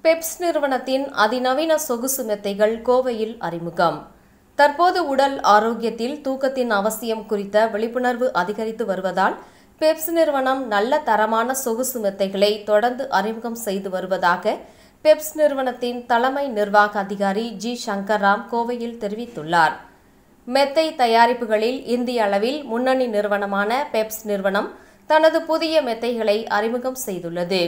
பெப்ஸ் நிறுவனத்தின் அதிநவீன சொகுசு மெத்தைகள் கோவையில் அறிமுகம். தற்போது உடல் ஆரோக்கியத்தில் தூக்கத்தின் அவசியம் குறித்த விழிப்புணர்வு அதிகரித்து வருவதால் பெப்ஸ் நிறுவனம் நல்ல தரமான சொகுசு மெத்தைகளை தொடர்ந்து அறிமுகம் செய்து வருவதாக பெப்ஸ் நிறுவனத்தின் தலைமை நிர்வாக அதிகாரி ஜி சங்கர்ராம் கோவையில் தெரிவித்துள்ளார். மெத்தை தயாரிப்புகளில் இந்திய அளவில் முன்னணி நிறுவனமான பெப்ஸ் நிறுவனம் தனது புதிய மெத்தைகளை அறிமுகம் செய்துள்ளது.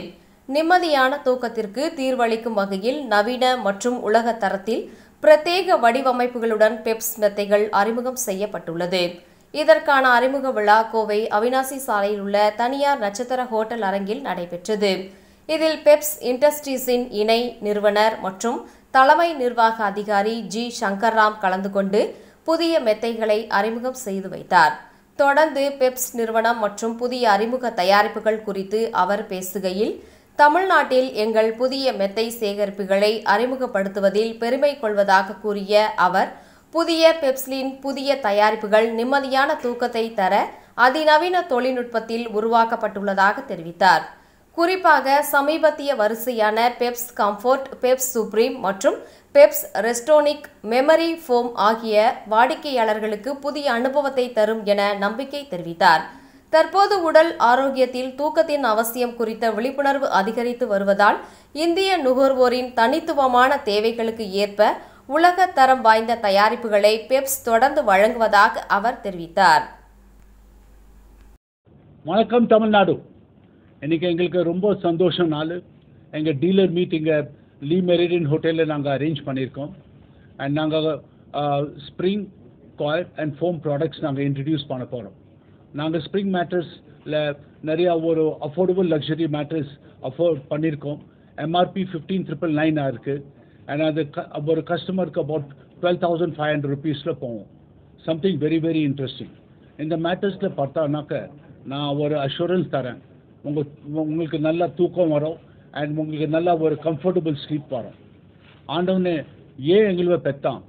நிம்மதியான தூக்கத்திற்கு தீர்வளிக்கும் வகையில் நவீன மற்றும் உலக தரத்தில் பிரத்யேக வடிவமைப்புகளுடன் பெப்ஸ் மெத்தைகள் அறிமுகம் செய்யப்பட்டுள்ளது. இதற்கான அறிமுக விழா கோவை அவினாசி சாலையில் உள்ள தனியார் நட்சத்திர ஹோட்டல் அரங்கில் நடைபெற்றது. இதில் பெப்ஸ் இண்டஸ்ட்ரீஸின் இணை நிறுவனர் மற்றும் தலைமை நிர்வாக அதிகாரி ஜி சங்கர்ராம் கலந்து கொண்டு புதிய மெத்தைகளை அறிமுகம் செய்து வைத்தார். தொடர்ந்து பெப்ஸ் நிறுவனம் மற்றும் புதிய அறிமுக தயாரிப்புகள் குறித்து அவர் பேசுகையில், தமிழ்நாட்டில் எங்கள் புதிய மெத்தை சேகரிப்புகளை அறிமுகப்படுத்துவதில் பெருமை கொள்வதாக கூறிய அவர், புதிய பெப்ஸ்லின் புதிய தயாரிப்புகள் நிம்மதியான தூக்கத்தை தர அதிநவீன தொழில்நுட்பத்தில் உருவாக்கப்பட்டுள்ளதாக தெரிவித்தார். குறிப்பாக சமீபத்திய வரிசையான பெப்ஸ் கம்ஃபோர்ட், பெப்ஸ் சுப்ரீம் மற்றும் பெப்ஸ் ரெஸ்டோனிக் மெமரி ஃபோம் ஆகிய வாடிக்கையாளர்களுக்கு புதிய அனுபவத்தை தரும் என நம்பிக்கை தெரிவித்தார். தற்போது உடல் ஆரோக்கியத்தில் தூக்கத்தின் அவசியம் குறித்த விழிப்புணர்வு அதிகரித்து வருவதால் இந்திய நுகர்வோரின் தனித்துவமான தேவைகளுக்கு ஏற்ப உலக தரம் வாய்ந்த தயாரிப்புகளை பெப்ஸ் தொடர்ந்து வழங்குவதாக அவர் தெரிவித்தார். வணக்கம் தமிழ்நாடு. இன்னைக்கு எங்களுக்கு ரொம்ப சந்தோஷம் நாள். எங்கள் டீலர் மீட் இங்கே லீ மெரிடியன் ஹோட்டலில் நாங்கள் அரேஞ்ச் பண்ணியிருக்கோம். அண்ட் நாங்கள் spring coil and foam products நாங்கள் இன்ட்ரடியூஸ் பண்ண போகிறோம். நாங்கள் ஸ்ப்ரிங் மேட்ரஸில் நிறையா ஒரு அஃபோர்டபுள் லக்ஸரி மேட்ரஸ் பண்ணியிருக்கோம். எம்ஆர்பி 15,999 இருக்குது. அண்ட் அது ஒரு கஸ்டமருக்கு அபவுட் 12,500 rupees போவோம். Something very very interesting. இந்த மேட்ரஸில் பார்த்தானாக்க நான் ஒரு அஷூரன்ஸ் தரேன், உங்களுக்கு நல்லா தூக்கம் வரும் அண்ட் உங்களுக்கு நல்லா ஒரு கம்ஃபர்டபுள் ஸ்லீப் வரும். ஆண்டவனே ஏன் எங்களை பெற்றான்?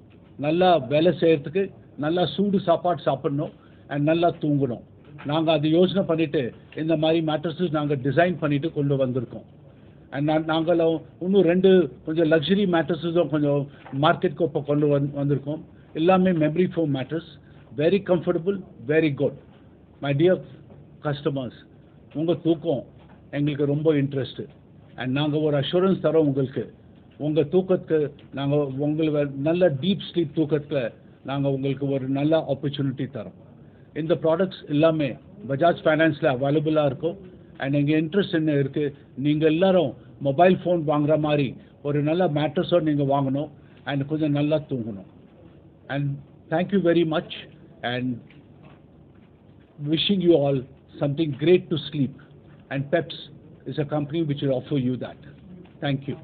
நல்லா வேலை செய்கிறதுக்கு, நல்லா சூடு சாப்பாடு சாப்பிடணும் அண்ட் நல்லா தூங்கணும். நாங்கள் அது யோசனை பண்ணிவிட்டு இந்த மாதிரி மேட்ரஸஸ் நாங்கள் டிசைன் பண்ணிவிட்டு கொண்டு வந்திருக்கோம். அண்ட் நாங்களும் இன்னும் 2 கொஞ்சம் லக்ஸரி மேட்ரஸஸும் கொஞ்சம் மார்க்கெட்டுக்கு இப்போ கொண்டு வந்திருக்கோம். எல்லாமே memory foam mattress, very comfortable, very good. My dear customers, உங்கள் தூக்கம் எங்களுக்கு ரொம்ப இன்ட்ரெஸ்ட்டு. அண்ட் நாங்கள் ஒரு அஷூரன்ஸ் தரோம் உங்களுக்கு. உங்கள் தூக்கத்துக்கு நாங்கள் உங்களுக்கு நல்ல டீப் ஸ்லீப் தூக்கத்தில் நாங்கள் உங்களுக்கு ஒரு நல்ல ஆப்பர்ச்சுனிட்டி தரோம். இந்த ப்ராடக்ட்ஸ் எல்லாமே பஜாஜ் ஃபைனான்ஸில் அவைலபிளாக இருக்கும். அண்ட் எங்கள் இன்ட்ரெஸ்ட் என்ன இருக்குது, நீங்கள் எல்லோரும் மொபைல் ஃபோன் வாங்குகிற மாதிரி ஒரு நல்ல மேட்ரஸோடு நீங்கள் வாங்கணும் அண்ட் கொஞ்சம் நல்லா தூங்கணும். And thank you very much and wishing you all something great to sleep, and Peps is a company which will offer you that. Thank you.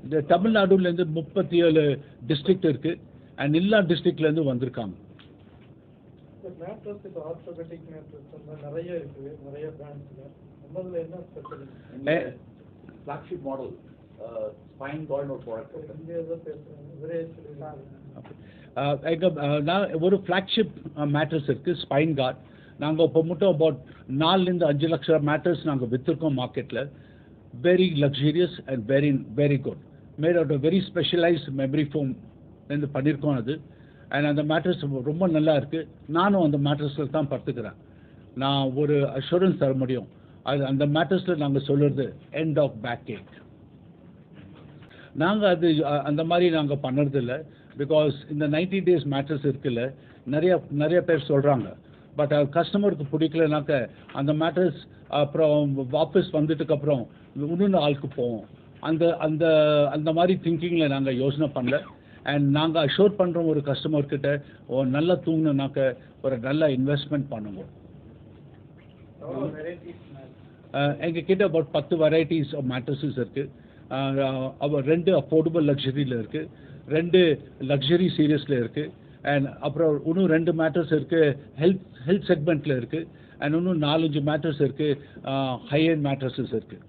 இந்த தமிழ்நாடுலேருந்து 37 டிஸ்ட்ரிக்ட் இருக்குது அண்ட் எல்லா டிஸ்ட்ரிக்ட்லேருந்து வந்திருக்காங்க. flagship model spine guard or product நான் ஒரு flagship mattress இருக்குது, spine card. நாங்கள் இப்போ மட்டும் அபவுட் 4-5 லட்சம் மேட்ரஸ் நாங்கள் விற்றுருக்கோம் மார்க்கெட்டில். Very luxurious and very very good. Made out very specialised memory ஃபோம்லேருந்து பண்ணியிருக்கோம் அது. அண்ட் அந்த மேட்ரஸ் ரொம்ப நல்லா இருக்குது. நானும் அந்த மேட்ரஸில் தான் படுத்துக்கிறேன். நான் ஒரு அஷூரன்ஸ் தர முடியும், அது அந்த மேட்ரஸில் நாங்கள் சொல்கிறது எண்ட் ஆஃப் பேக் ஏக். நாங்கள் அது அந்த மாதிரி நாங்கள் பண்ணுறதில்ல. பிகாஸ் இந்த 90 days மேட்ரஸ் இருக்குல்ல, நிறைய பேர் சொல்கிறாங்க. பட் அது கஸ்டமருக்கு பிடிக்கலனாக்க அந்த மேட்ரஸ் அப்புறம் வாபஸ் வந்துட்டுக்கப்புறம் இன்னொன்று ஆளுக்கு போவோம். அந்த அந்த அந்த மாதிரி திங்கிங்கில் நாங்கள் யோசனை பண்ணல. அண்ட் நாங்கள் அஷூர் பண்ணுறோம் ஒரு கஸ்டமர்கிட்ட நல்லா தூங்கினாக்க ஒரு நல்ல இன்வெஸ்ட்மெண்ட் பண்ணுவோம். எங்கள் கிட்ட அபவுட் 10 வெரைட்டிஸ் ஆஃப் மேட்ரஸஸ் இருக்குது. 2 அஃபோர்டபுள் லக்ஸரியில் இருக்குது, 2 லக்ஸரி சீரியஸில் இருக்குது. அண்ட் அப்புறம் இன்னும் 2 மேட்ரஸ் இருக்குது ஹெல்த் செக்மெண்ட்டில் இருக்குது. அண்ட் இன்னும் 4-5 மேட்ரஸ் இருக்குது ஹை எண்ட் மேட்ரஸஸ் இருக்குது.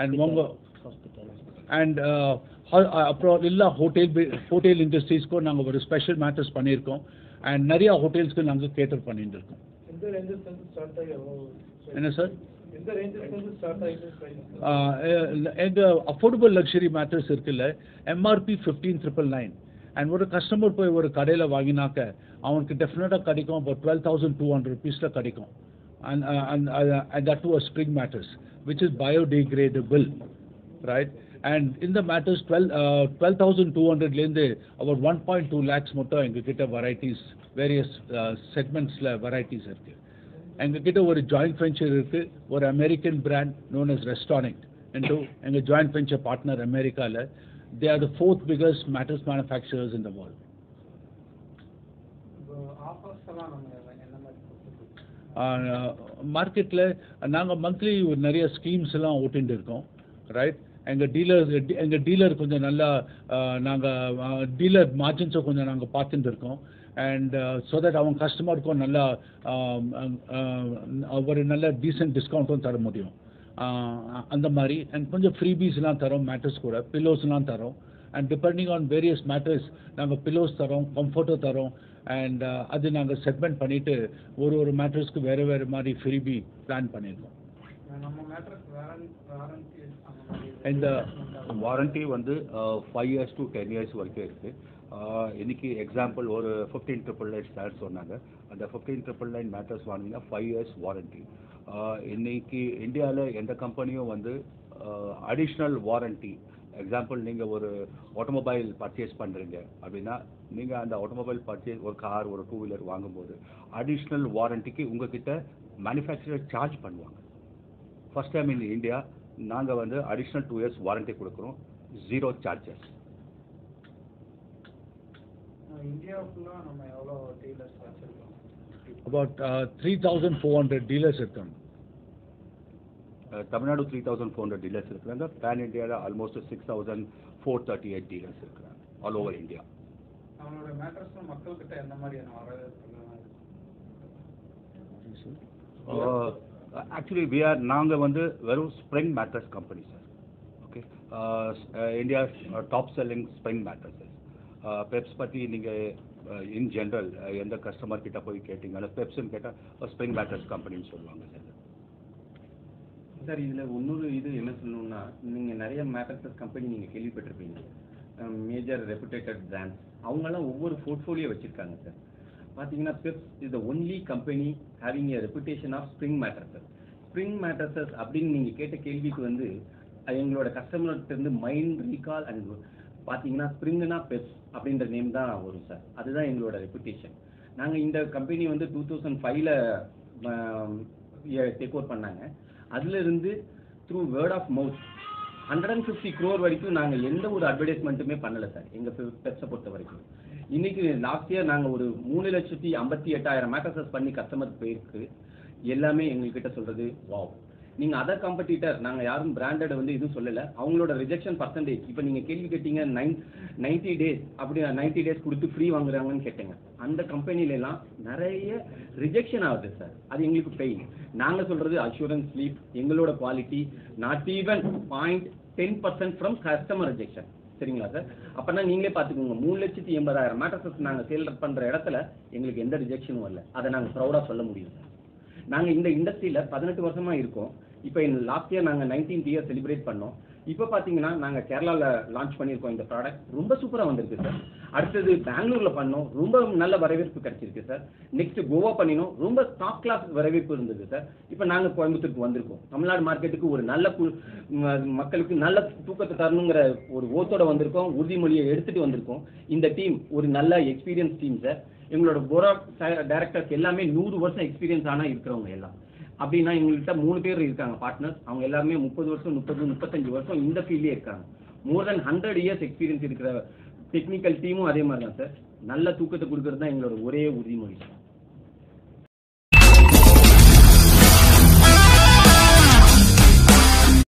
அண்ட் அண்ட் அப்புறம் எல்லா ஹோட்டல் இண்டஸ்ட்ரீஸ்க்கும் நாங்கள் ஒரு ஸ்பெஷல் மேட்ரஸ் பண்ணியிருக்கோம். அண்ட் நிறையா ஹோட்டல்ஸ்க்கு நாங்கள் கேட்டர் பண்ணிட்டு இருக்கோம். என்ன சார்? எந்த ரேஞ்சில் இருந்து ஸ்டார்ட் ஆகிட்டு எங்கள் அஃபோர்டபுள் லக்ஸரி மேட்ரஸ் இருக்குல்ல, எம்ஆர்பி 15,999 அண்ட் ஒரு கஸ்டமர் போய் ஒரு கடையில் வாங்கினாக்க அவனுக்கு டெஃபினட்டாக கிடைக்கும் about 12,200 rupees கிடைக்கும். And that too a spring mattress which is biodegradable, right? And in the mattress 12,200 லேருந்து about 1.2 lakhs மட்டும் எங்ககிட்ட varieties, various segmentsல varieties இருக்கு. எங்ககிட்ட ஒரு ஜாயிண்ட் வெஞ்சர் இருக்கு, ஒரு American brand known as Restonic into எங்க ஜாயிண்ட் வெஞ்சர் பார்ட்னர் அமெரிக்கால. They are the 4th biggest mattress manufacturers in the world. Offers எல்லாம் நம்ம என்ன மாதிரி மார்க்கெட்டில் நாங்கள் மந்த்லி நிறைய ஸ்கீம்ஸ் எல்லாம் ஓட்டிகிட்டு இருக்கோம், ரைட்? எங்கள் டீலர் கொஞ்சம் நல்லா நாங்கள் டீலர் மார்ஜின்ஸை கொஞ்சம் நாங்கள் பார்த்துட்டு இருக்கோம். அண்ட் ஸோ தட் அவங்க கஸ்டமருக்கும் நல்லா ஒரு நல்ல டீசென்ட் டிஸ்கவுண்ட்டும் தர முடியும். அந்த மாதிரி அண்ட் கொஞ்சம் ஃப்ரீபீஸ்லாம் தரோம், மேட்ரஸ் கூட பில்லோஸ்லாம் தரோம். And depending on various mattress நாங்கள் பில்லோஸ் தரோம், கம்ஃபர்ட்டும் தரோம். அண்ட் அது நாங்கள் செக்மெண்ட் பண்ணிவிட்டு ஒரு மேட்ரஸ்க்கு வேறு மாதிரி ஃப்ரீபி பிளான் பண்ணியிருக்கோம். நம்ம மேட்ரஸ் வாரண்டி இந்த வாரண்டி வந்து 5 years to 10 years வரைக்கும் இருக்குது. இன்னைக்கு எக்ஸாம்பிள் ஒரு 15,999 ஸ்டார் சொன்னாங்க. அந்த 15,999 மேட்ரஸ் வாங்கினீங்கன்னா 5 years வாரண்டி. இன்னைக்கு இந்தியாவில் எந்த கம்பெனியும் வந்து அடிஷ்னல் வாரண்டி, எக்ஸாம்பிள் நீங்கள் ஒரு ஆட்டோமொபைல் பர்ச்சேஸ் பண்ணுறீங்க அப்படின்னா நீங்கள் அந்த ஆட்டோமொபைல் பர்ச்சேஸ் ஒரு கார் ஒரு 2-wheeler வாங்கும்போது அடிஷ்னல் வாரண்டிக்கு உங்ககிட்ட மேனுஃபேக்சரர் சார்ஜ் பண்ணுவாங்க. ஃபர்ஸ்ட் டைம் இன் இந்தியா நாங்கள் வந்து அடிஷ்னல் 2 years வாரண்டி கொடுக்குறோம், 0 charges. இந்தியா ஃபுல்லாக நம்ம எவ்வளோ டீலர்ஸ் வச்சுருக்கோம்? About 3,400 dealers இருக்காங்க. தமிழ்நாடு 3,400 டீலர்ஸ் இருக்கிறாங்க. பேன் இந்தியாவில் ஆல்மோஸ்ட் 6,438 டீலர்ஸ் இருக்கிறாங்க ஆல் ஓவர் இந்தியா. அவங்களோட மேட்ரஸ் மக்கள்கிட்ட எந்த மாதிரியான வரவேற்பு? ஆக்சுவலி நாங்கள் வந்து வெறும் spring mattress company sir. Okay, India top selling spring mattresses. பெப்ஸ் பற்றி நீங்கள் இன் ஜென்ரல் எந்த கஸ்டமர் கிட்ட போய் கேட்டிங்கன்னா பெப்ஸ்ன்னு கேட்டால் ஸ்ப்ரிங் மேட்ரஸ் கம்பெனின்னு சொல்லுவாங்க சார். சார் இதில் இன்னொரு இது என்ன சொல்லணும்னா, நீங்கள் நிறைய மேட்ரஸஸ் கம்பெனி நீங்கள் கேள்விப்பட்டிருப்பீங்க, மேஜர் ரெப்புடேட்டட் பிராண்ட்ஸ், அவங்கெல்லாம் ஒவ்வொரு போர்ட்ஃபோலியோ வச்சுருக்காங்க சார். பார்த்தீங்கன்னா Peps is the only company having a reputation of spring mattresses. Spring mattresses அப்படின்னு நீங்கள் கேட்ட கேள்விக்கு வந்து எங்களோட கஸ்டமர்கிட்ட மைண்ட் ரீகால் அண்ட் பார்த்தீங்கன்னா ஸ்ப்ரிங்குனா பெப்ஸ் அப்படின்ற நேம் தான் வரும் சார். அதுதான் எங்களோட ரெப்புடேஷன். நாங்கள் இந்த கம்பெனி வந்து 2005ல் டேக் ஓவர் பண்ணாங்க. அதிலிருந்து through word of mouth 150 crore வரைக்கும் நாங்கள் எந்த ஒரு அட்வர்டைஸ்மெண்ட்டுமே பண்ணலை சார் எங்கள் பெப்ஸை பொறுத்த வரைக்கும். இன்னைக்கு லாஸ்ட் இயர் நாங்கள் ஒரு 3,58,000 மேட்ரஸஸ் பண்ணி கஸ்டமருக்கு போயிருக்கு. எல்லாமே எங்ககிட்ட சொல்கிறது வாவ். நீங்கள் அதர் காம்படிட்டர் நாங்கள் யாரும் பிராண்டட் வந்து எதுவும் சொல்லலை. அவங்களோட ரிஜெக்ஷன் பர்சன்டேஜ் இப்போ நீங்கள் கேள்வி கேட்டீங்க 90 days அப்படி 90 days கொடுத்து ஃப்ரீ வாங்குறாங்கன்னு கேட்டீங்க. அந்த கம்பெனிலெலாம் நிறைய ரிஜெக்ஷன் ஆகுது சார். அது எங்களுக்கு பெயின். நாங்கள் சொல்கிறது அஷூரன்ஸ் ஸ்லீப், எங்களோட quality, not even 0.10% from customer rejection. சரிங்களா சார்? அப்போனா நீங்களே பார்த்துக்கோங்க, 3,80,000 மேட்ரஸஸ் நாங்கள் சேல் பண்ணுற இடத்துல எங்களுக்கு எந்த ரிஜெக்ஷனும் வரல. அதை நாங்கள் ப்ரௌடாக சொல்ல முடியும் சார். நாங்கள் இந்த இண்டஸ்ட்ரியில் 18 வருஷமாக இருக்கோம். இப்போ லாஸ்ட் இயர் நாங்கள் 19th year செலிப்ரேட் பண்ணோம். இப்போ பார்த்தீங்கன்னா நாங்கள் கேரளாவில் லான்ச் பண்ணியிருக்கோம். இந்த ப்ராடக்ட் ரொம்ப சூப்பராக வந்திருக்கு சார். அடுத்தது பெங்களூரில் பண்ணோம், ரொம்ப நல்ல வரவேற்பு கிடைச்சிருக்கு சார். நெக்ஸ்ட் கோவா பண்ணினோம், ரொம்ப டாப் கிளாஸ் வரவேற்பு இருந்தது சார். இப்போ நாங்கள் கோயம்புத்தூருக்கு வந்திருக்கோம். தமிழ்நாடு மார்க்கெட்டுக்கு ஒரு நல்ல மக்களுக்கு நல்ல தூக்கத்தை தரணுங்கிற ஒரு ஓத்தோட வந்திருக்கோம். உறுதிமொழியை எடுத்துகிட்டு வந்திருக்கோம். இந்த டீம் ஒரு நல்ல எக்ஸ்பீரியன்ஸ் டீம் சார். எங்களோட போர்ட் டைரக்டர்ஸ் எல்லாமே 100 வருஷம் எக்ஸ்பீரியன்ஸ் ஆனால் இருக்கிறவங்க எல்லாம். அப்படின்னா எங்கள்கிட்ட 3 பேர் இருக்காங்க பார்ட்னர்ஸ். அவங்க எல்லாருமே 30 வருஷம் 35 வருஷம் இந்த ஃபீல்ட்லேயே இருக்காங்க. மோர் தென் 100 years எக்ஸ்பீரியன்ஸ் இருக்கிற டெக்னிக்கல் டீமும் அதே மாதிரி தான் சார். நல்ல தூக்கத்தை கொடுக்கறது தான் எங்களோட ஒரே உறுதிமொழி.